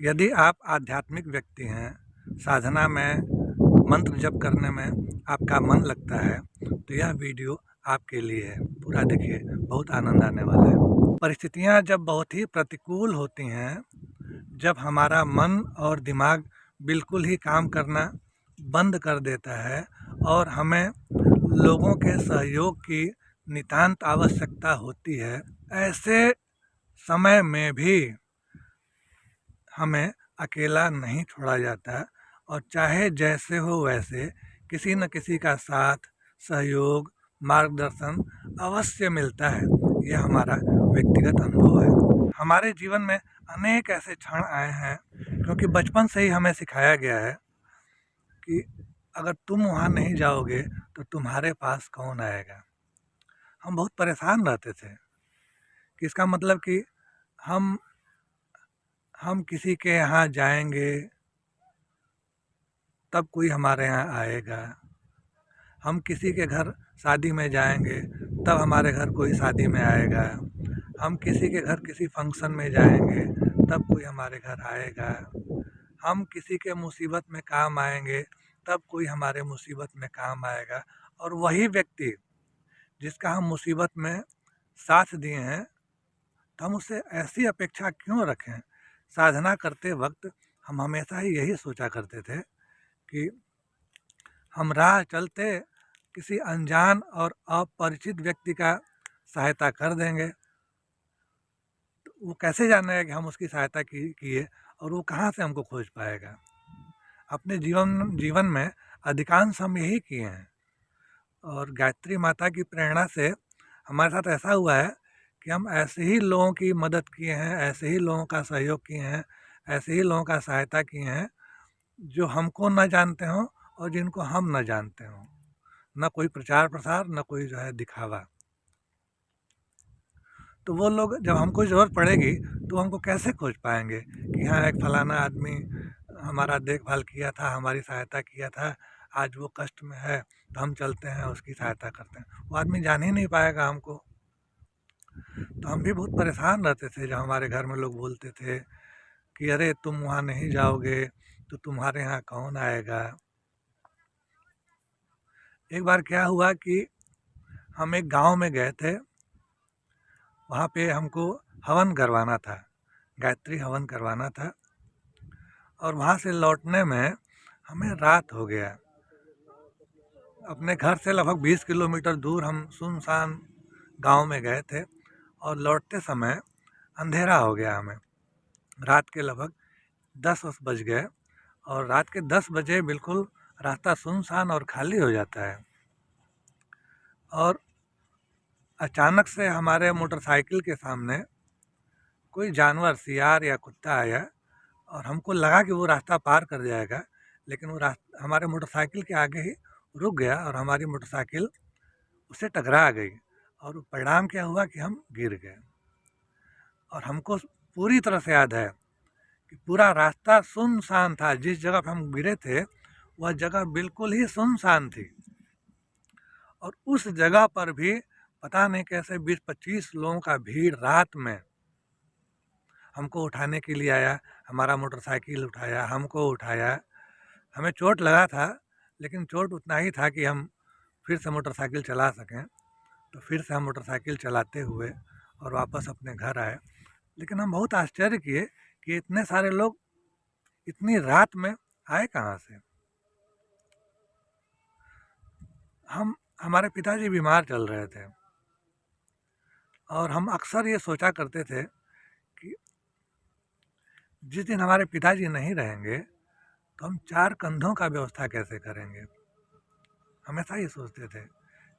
यदि आप आध्यात्मिक व्यक्ति हैं, साधना में, मंत्र जप करने में आपका मन लगता है, तो यह वीडियो आपके लिए है। पूरा देखिए, बहुत आनंद आने वाला है। परिस्थितियाँ जब बहुत ही प्रतिकूल होती हैं, जब हमारा मन और दिमाग बिल्कुल ही काम करना बंद कर देता है और हमें लोगों के सहयोग की नितांत आवश्यकता होती है, ऐसे समय में भी हमें अकेला नहीं छोड़ा जाता और चाहे जैसे हो वैसे किसी न किसी का साथ, सहयोग, मार्गदर्शन अवश्य मिलता है। यह हमारा व्यक्तिगत अनुभव है। हमारे जीवन में अनेक ऐसे क्षण आए हैं, क्योंकि बचपन से ही हमें सिखाया गया है कि अगर तुम वहाँ नहीं जाओगे तो तुम्हारे पास कौन आएगा। हम बहुत परेशान रहते थे कि इसका मतलब कि हम किसी के यहाँ जाएंगे तब कोई हमारे यहाँ आएगा, हम किसी के घर शादी में जाएंगे तब हमारे घर कोई शादी में आएगा, हम किसी के घर किसी फंक्शन में जाएंगे तब कोई हमारे घर आएगा, हम किसी के मुसीबत में काम आएंगे तब कोई हमारे मुसीबत में काम आएगा। और वही व्यक्ति जिसका हम मुसीबत में साथ दिए हैं, तो हम उससे ऐसी अपेक्षा क्यों रखें। साधना करते वक्त हम हमेशा ही यही सोचा करते थे कि हम राह चलते किसी अनजान और अपरिचित व्यक्ति का सहायता कर देंगे, तो वो कैसे जानेगा कि हम उसकी सहायता किए, और वो कहाँ से हमको खोज पाएगा। अपने जीवन में अधिकांश हम यही किए हैं, और गायत्री माता की प्रेरणा से हमारे साथ ऐसा हुआ है कि हम ऐसे ही लोगों की मदद किए हैं, ऐसे ही लोगों का सहयोग किए हैं, ऐसे ही लोगों का सहायता किए हैं जो हमको न जानते हों और जिनको हम न जानते हों। न कोई प्रचार प्रसार, न कोई जो है दिखावा। तो वो लोग जब हमको ज़रूरत पड़ेगी तो हमको कैसे खोज पाएंगे कि हाँ, एक फलाना आदमी हमारा देखभाल किया था, हमारी सहायता किया था, आज वो कष्ट में है तो हम चलते हैं उसकी सहायता करते हैं। वो आदमी जान ही नहीं पाएगा हमको। तो हम भी बहुत परेशान रहते थे जब हमारे घर में लोग बोलते थे कि अरे तुम वहाँ नहीं जाओगे तो तुम्हारे यहाँ कौन आएगा। एक बार क्या हुआ कि हम एक गांव में गए थे, वहाँ पे हमको हवन करवाना था, गायत्री हवन करवाना था, और वहाँ से लौटने में हमें रात हो गया। अपने घर से लगभग 20 किलोमीटर दूर हम सुनसान गांव में गए थे, और लौटते समय अंधेरा हो गया हमें। रात के लगभग 10 बज गए, और रात के 10 बजे बिल्कुल रास्ता सुनसान और खाली हो जाता है। और अचानक से हमारे मोटरसाइकिल के सामने कोई जानवर, सियार या कुत्ता आया, और हमको लगा कि वो रास्ता पार कर जाएगा, लेकिन वो रास्ता हमारे मोटरसाइकिल के आगे ही रुक गया और हमारी मोटरसाइकिल उससे टकरा गई, और परिणाम क्या हुआ कि हम गिर गए। और हमको पूरी तरह से याद है कि पूरा रास्ता सुनसान था। जिस जगह पर हम गिरे थे वह जगह बिल्कुल ही सुनसान थी, और उस जगह पर भी पता नहीं कैसे 20-25 लोगों का भीड़ रात में हमको उठाने के लिए आया। हमारा मोटरसाइकिल उठाया, हमको उठाया। हमें चोट लगा था, लेकिन चोट उतना ही था कि हम फिर से मोटरसाइकिल चला सकें। तो फिर से हम मोटरसाइकिल चलाते हुए और वापस अपने घर आए। लेकिन हम बहुत आश्चर्य किए कि इतने सारे लोग इतनी रात में आए कहाँ से। हमारे पिताजी बीमार चल रहे थे, और हम अक्सर ये सोचा करते थे कि जिस दिन हमारे पिताजी नहीं रहेंगे तो हम 4 कंधों का व्यवस्था कैसे करेंगे। हमेशा ये सोचते थे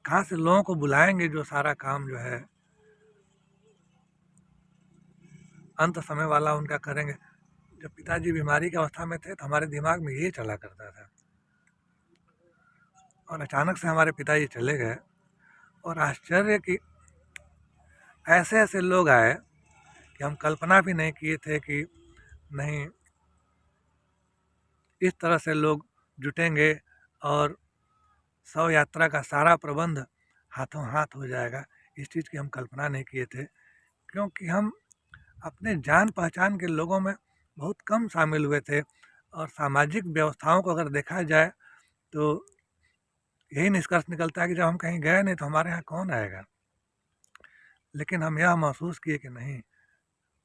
कहाँ से लोगों को बुलाएंगे जो सारा काम जो है अंत समय वाला उनका करेंगे। जब पिताजी बीमारी की अवस्था में थे तो हमारे दिमाग में ये चला करता था, और अचानक से हमारे पिताजी चले गए, और आश्चर्य कि ऐसे ऐसे लोग आए कि हम कल्पना भी नहीं किए थे कि नहीं इस तरह से लोग जुटेंगे और शव यात्रा का सारा प्रबंध हाथों हाथ हो जाएगा। इस चीज़ की हम कल्पना नहीं किए थे, क्योंकि हम अपने जान पहचान के लोगों में बहुत कम शामिल हुए थे। और सामाजिक व्यवस्थाओं को अगर देखा जाए तो यही निष्कर्ष निकलता है कि जब हम कहीं गए नहीं तो हमारे यहाँ कौन आएगा। लेकिन हम यह महसूस किए कि नहीं,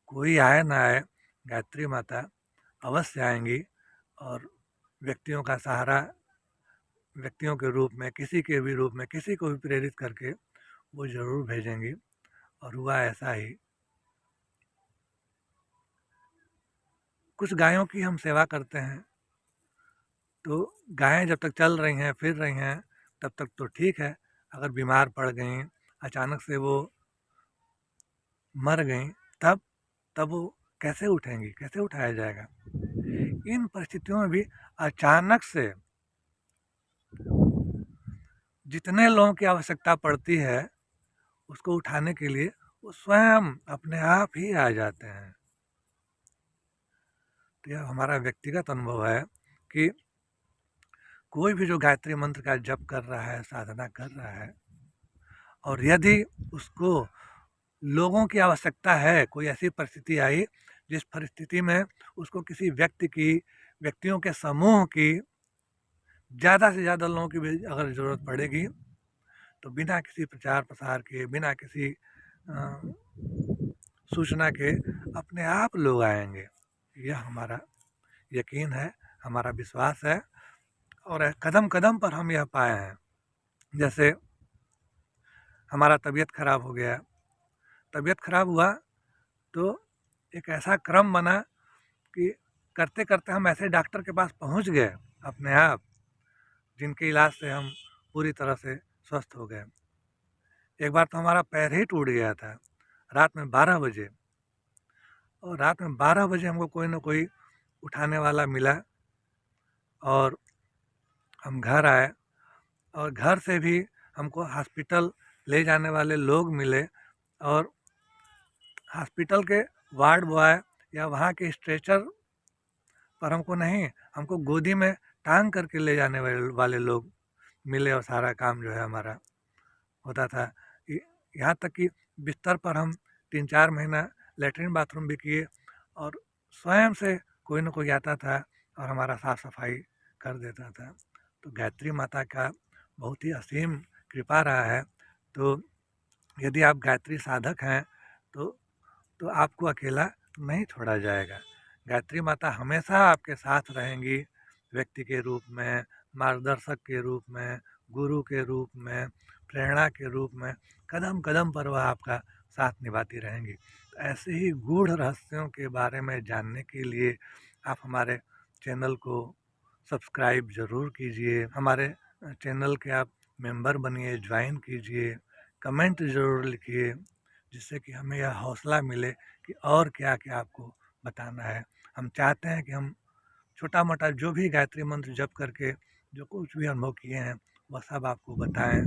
कोई आए ना आए, गायत्री माता अवश्य आएंगी और व्यक्तियों का सहारा, व्यक्तियों के रूप में, किसी के भी रूप में, किसी को भी प्रेरित करके वो ज़रूर भेजेंगी। और हुआ ऐसा ही। कुछ गायों की हम सेवा करते हैं तो गायें जब तक चल रही हैं, फिर रही हैं, तब तक तो ठीक है। अगर बीमार पड़ गईं, अचानक से वो मर गईं, तब तब वो कैसे उठेंगी, कैसे उठाया जाएगा। इन परिस्थितियों में भी अचानक से जितने लोगों की आवश्यकता पड़ती है उसको उठाने के लिए वो स्वयं अपने आप ही आ जाते हैं। तो यह हमारा व्यक्तिगत अनुभव है कि कोई भी जो गायत्री मंत्र का जप कर रहा है, साधना कर रहा है, और यदि उसको लोगों की आवश्यकता है, कोई ऐसी परिस्थिति आई जिस परिस्थिति में उसको किसी व्यक्तियों के समूह की, ज़्यादा से ज़्यादा लोगों की भी अगर ज़रूरत पड़ेगी, तो बिना किसी प्रचार प्रसार के, बिना किसी सूचना के अपने आप लोग आएंगे। यह हमारा यकीन है, हमारा विश्वास है। और कदम कदम पर हम यह पाए हैं। जैसे हमारा तबीयत खराब हो गया, तबीयत खराब हुआ तो एक ऐसा क्रम बना कि करते करते हम ऐसे डॉक्टर के पास पहुंच गए अपने आप, जिनके इलाज से हम पूरी तरह से स्वस्थ हो गए। एक बार तो हमारा पैर ही टूट गया था रात में 12 बजे, और रात में 12 बजे हमको कोई ना कोई उठाने वाला मिला और हम घर आए। और घर से भी हमको हॉस्पिटल ले जाने वाले लोग मिले, और हॉस्पिटल के वार्ड बॉय या वहाँ के स्ट्रेचर पर हमको नहीं, हमको गोदी में टांग करके ले जाने वाले लोग मिले, और सारा काम जो है हमारा होता था। यहाँ तक कि बिस्तर पर हम 3-4 महीना लेटरिन बाथरूम भी किए, और स्वयं से कोई न कोई आता था और हमारा साफ सफाई कर देता था। तो गायत्री माता का बहुत ही असीम कृपा रहा है। तो यदि आप गायत्री साधक हैं तो आपको अकेला नहीं छोड़ा जाएगा। गायत्री माता हमेशा आपके साथ रहेंगी, व्यक्ति के रूप में, मार्गदर्शक के रूप में, गुरु के रूप में, प्रेरणा के रूप में, कदम कदम पर वह आपका साथ निभाती रहेंगी। तो ऐसे ही गूढ़ रहस्यों के बारे में जानने के लिए आप हमारे चैनल को सब्सक्राइब ज़रूर कीजिए, हमारे चैनल के आप मेंबर बनिए, ज्वाइन कीजिए, कमेंट ज़रूर लिखिए, जिससे कि हमें यह हौसला मिले कि और क्या क्या आपको बताना है। हम चाहते हैं कि हम छोटा मोटा जो भी गायत्री मंत्र जप करके जो कुछ भी अनुभव किए हैं वह सब आपको बताएं।